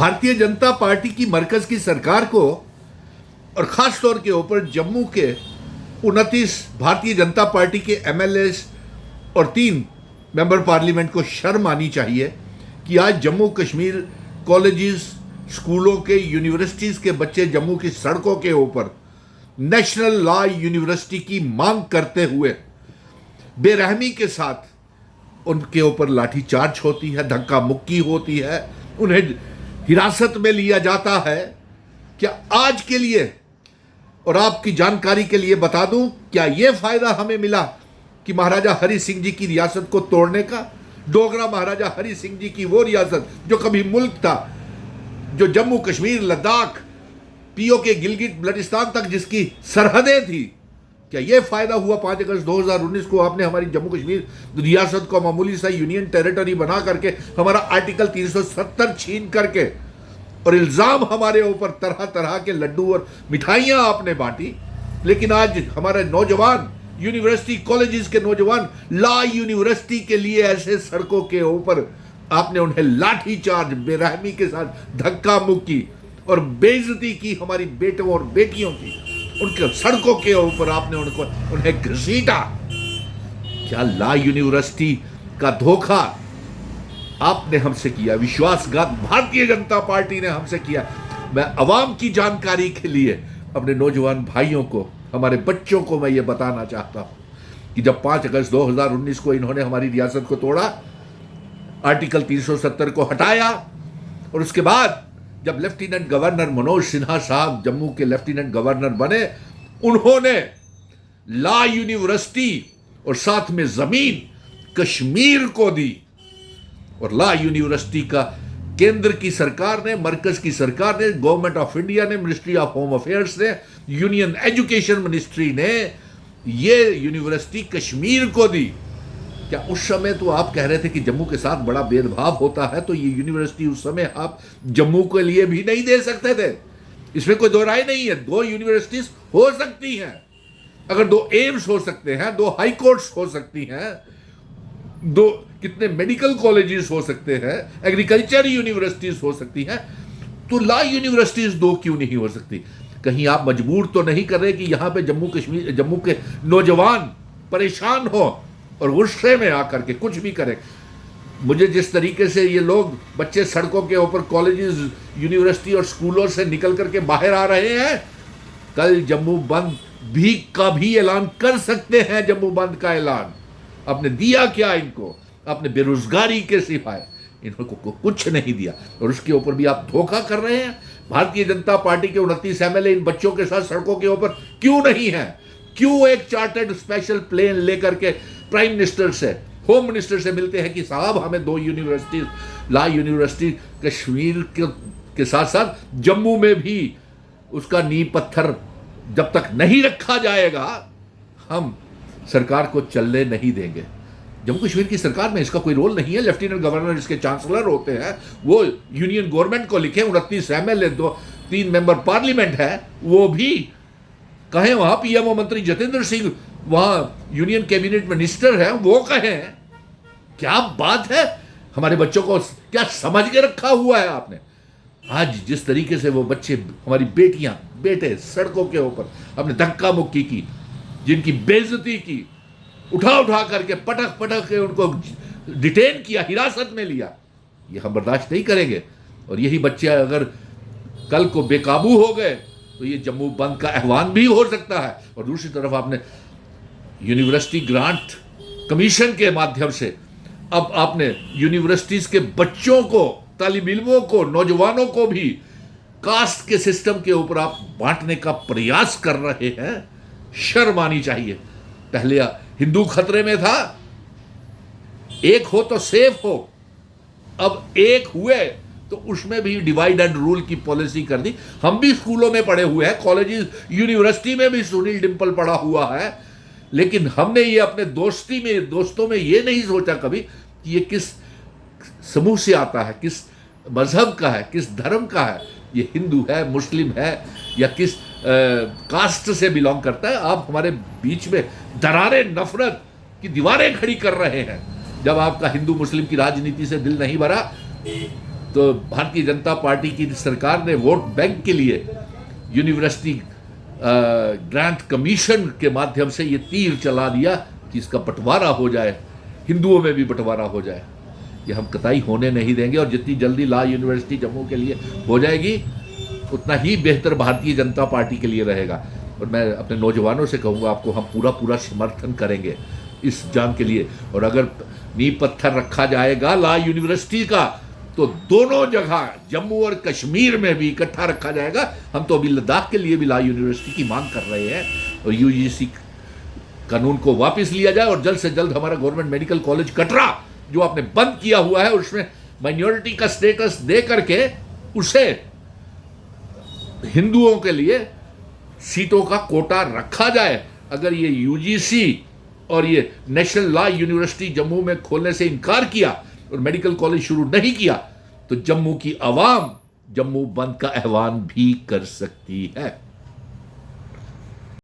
Bharatiya Janata party की मरकज की सरकार को और खास तौर के ऊपर जम्मू के 29 भारतीय जनता पार्टी के एमएलए और 3 मेंबर पार्लियामेंट को शर्म आनी चाहिए कि आज जम्मू कश्मीर कॉलेजेस, स्कूलों के, यूनिवर्सिटीज के बच्चे जम्मू की सड़कों के ऊपर नेशनल लॉ यूनिवर्सिटी की मांग करते हुए बेरहमी के साथ उनके ऊपर लाठीचार्ज होती है, धक्का मुक्की होती है, उन्हें हिरासत में लिया जाता है। क्या आज के लिए और आपकी जानकारी के लिए बता दूं, क्या यह फायदा हमें मिला कि महाराजा हरि सिंह जी की रियासत को तोड़ने का? डोगरा महाराजा हरि सिंह जी की वो रियासत जो कभी मुल्क था, जो जम्मू कश्मीर, लद्दाख, पीओके, गिलगिट बल्टिस्तान तक जिसकी सरहदें थी, क्या यह फायदा हुआ 5 अगस्त 2019 को आपने हमारी जम्मू कश्मीर रियासत को मामूली सा यूनियन टेरिटरी बना करके हमारा आर्टिकल 370 छीन करके और इल्जाम हमारे ऊपर तरह तरह के लड्डू और मिठाइयां आपने बांटी। लेकिन आज हमारे नौजवान, यूनिवर्सिटी कॉलेजेस के नौजवान लॉ यूनिवर्सिटी के लिए ऐसे सड़कों के ऊपर आपने उन्हें लाठीचार्ज, बेरहमी के साथ धक्का मुक्की और बेइज्जती की, हमारी बेटों और बेटियों की उनके सड़कों के ऊपर आपने उन्हें घसीटा। क्या लॉ यूनिवर्सिटी का धोखा आपने हमसे किया, विश्वासघात भारतीय जनता पार्टी ने हमसे किया। मैं अवाम की जानकारी के लिए अपने नौजवान भाइयों को, हमारे बच्चों को मैं ये बताना चाहता हूं कि जब 5 अगस्त 2019 को इन्होंने हमारी रियासत को तोड़ा, आर्टिकल 370 को हटाया और उसके बाद जब लेफ्टिनेंट गवर्नर मनोज सिन्हा साहब जम्मू के लेफ्टिनेंट गवर्नर बने, उन्होंने लॉ यूनिवर्सिटी और साथ में जमीन कश्मीर को दी। और लॉ यूनिवर्सिटी का केंद्र की सरकार ने, मरकज की सरकार ने, गवर्नमेंट ऑफ इंडिया ने, मिनिस्ट्री ऑफ होम अफेयर्स ने, यूनियन एजुकेशन मिनिस्ट्री ने ये यूनिवर्सिटी कश्मीर को दी। क्या उस समय तो आप कह रहे थे कि जम्मू के साथ बड़ा भेदभाव होता है, तो ये यूनिवर्सिटी उस समय आप जम्मू के लिए भी नहीं दे सकते थे? इसमें कोई दो राय नहीं है। 2 यूनिवर्सिटीज हो सकती हैं, अगर 2 एम्स हो सकते हैं, 2 हाई कोर्ट्स हो सकती हैं, 2 कितने मेडिकल कॉलेजेस हो सकते हैं, एग्रीकल्चर यूनिवर्सिटीज हो सकती हैं, तो लॉ यूनिवर्सिटीज 2 क्यों नहीं हो सकती? कहीं आप मजबूर तो नहीं कर रहे कि यहां पे जम्मू के नौजवान परेशान हो और गुस्से में आकर के कुछ भी करें? मुझे जिस तरीके से ये लोग, बच्चे सड़कों के ऊपर कॉलेजेस, यूनिवर्सिटी और स्कूलों से निकल करके बाहर आ रहे हैं, कल जम्मू बंद भी का भी ऐलान कर सकते हैं। जम्मू बंद का ऐलान आपने दिया क्या इनको? आपने बेरोजगारी के सिवाय इनको कुछ नहीं दिया और उसके ऊपर भी आप धोखा कर रहे हैं। भारतीय जनता पार्टी के 29 एमएलए इन बच्चों के साथ सड़कों के ऊपर क्यों नहीं है? क्यों एक चार्टर्ड स्पेशल प्लेन लेकर के प्राइम मिनिस्टर से, होम मिनिस्टर से मिलते हैं कि साहब हमें 2 यूनिवर्सिटीज, लॉ यूनिवर्सिटी कश्मीर के साथ साथ जम्मू में भी उसका नींव पत्थर जब तक नहीं रखा जाएगा, हम सरकार को चलने नहीं देंगे। जम्मू कश्मीर की सरकार में इसका कोई रोल नहीं है। लेफ्टिनेंट गवर्नर इसके चांसलर होते हैं, वो यूनियन गवर्नमेंट को लिखे। 29 एमएलए, 3 मेंबर पार्लियामेंट है, वो भी कहें वहां पीएमओ मंत्री जतेंद्र सिंह वहां यूनियन कैबिनेट मिनिस्टर है, वो कहें। क्या बात है? हमारे बच्चों को क्या समझ के रखा हुआ है आपने? आज जिस तरीके से वो बच्चे, हमारी बेटियां, बेटे सड़कों के ऊपर आपने धक्का मुक्की की, जिनकी बेइज्जती की, उठा उठा करके पटक पटक के उनको डिटेन किया, हिरासत में लिया, ये हम बर्दाश्त नहीं करेंगे। और यही बच्चे अगर कल को बेकाबू हो गए तो ये जम्मू बंद का आह्वान भी हो सकता है। और दूसरी तरफ आपने यूनिवर्सिटी ग्रांट कमीशन के माध्यम से अब आपने यूनिवर्सिटीज के बच्चों को, तालिब इल्मों को, नौजवानों को भी कास्ट के सिस्टम के ऊपर आप बांटने का प्रयास कर रहे हैं। शर्म आनी चाहिए। पहले हिंदू खतरे में था, एक हो तो सेफ हो, अब एक हुए तो उसमें भी डिवाइड एंड रूल की पॉलिसी कर दी। हम भी स्कूलों में पढ़े हुए हैं, कॉलेजेस, यूनिवर्सिटी में भी सुनील डिंपल पढ़ा हुआ है, लेकिन हमने ये अपने दोस्तों में ये नहीं सोचा कभी कि ये किस समूह से आता है, किस मजहब का है, किस धर्म का है, ये हिंदू है, मुस्लिम है या किस कास्ट से बिलोंग करता है। आप हमारे बीच में दरारें, नफरत की दीवारें खड़ी कर रहे हैं। जब आपका हिंदू मुस्लिम की राजनीति से दिल नहीं भरा तो भारतीय जनता पार्टी की सरकार ने वोट बैंक के लिए यूनिवर्सिटी ग्रांट कमीशन के माध्यम से ये तीर चला दिया कि इसका बंटवारा हो जाए, हिंदुओं में भी बंटवारा हो जाए। ये हम कतई होने नहीं देंगे, और जितनी जल्दी लॉ यूनिवर्सिटी जम्मू के लिए हो जाएगी उतना ही बेहतर भारतीय जनता पार्टी के लिए रहेगा। और मैं अपने नौजवानों से कहूँगा, आपको हम पूरा समर्थन करेंगे इस जंग के लिए। और अगर नींव पत्थर रखा जाएगा लॉ यूनिवर्सिटी का, तो दोनों जगह जम्मू और कश्मीर में भी इकट्ठा रखा जाएगा। हम तो अभी लद्दाख के लिए भी लॉ यूनिवर्सिटी की मांग कर रहे हैं, और यूजीसी कानून को वापस लिया जाए, और जल्द से जल्द हमारा गवर्नमेंट मेडिकल कॉलेज कटरा जो आपने बंद किया हुआ है उसमें माइनॉरिटी का स्टेटस दे करके उसे हिंदुओं के लिए सीटों का कोटा रखा जाए। अगर ये यूजीसी और ये नेशनल लॉ यूनिवर्सिटी जम्मू में खोलने से इनकार किया और मेडिकल कॉलेज शुरू नहीं किया, तो जम्मू की आवाम जम्मू बंद का ऐलान भी कर सकती है।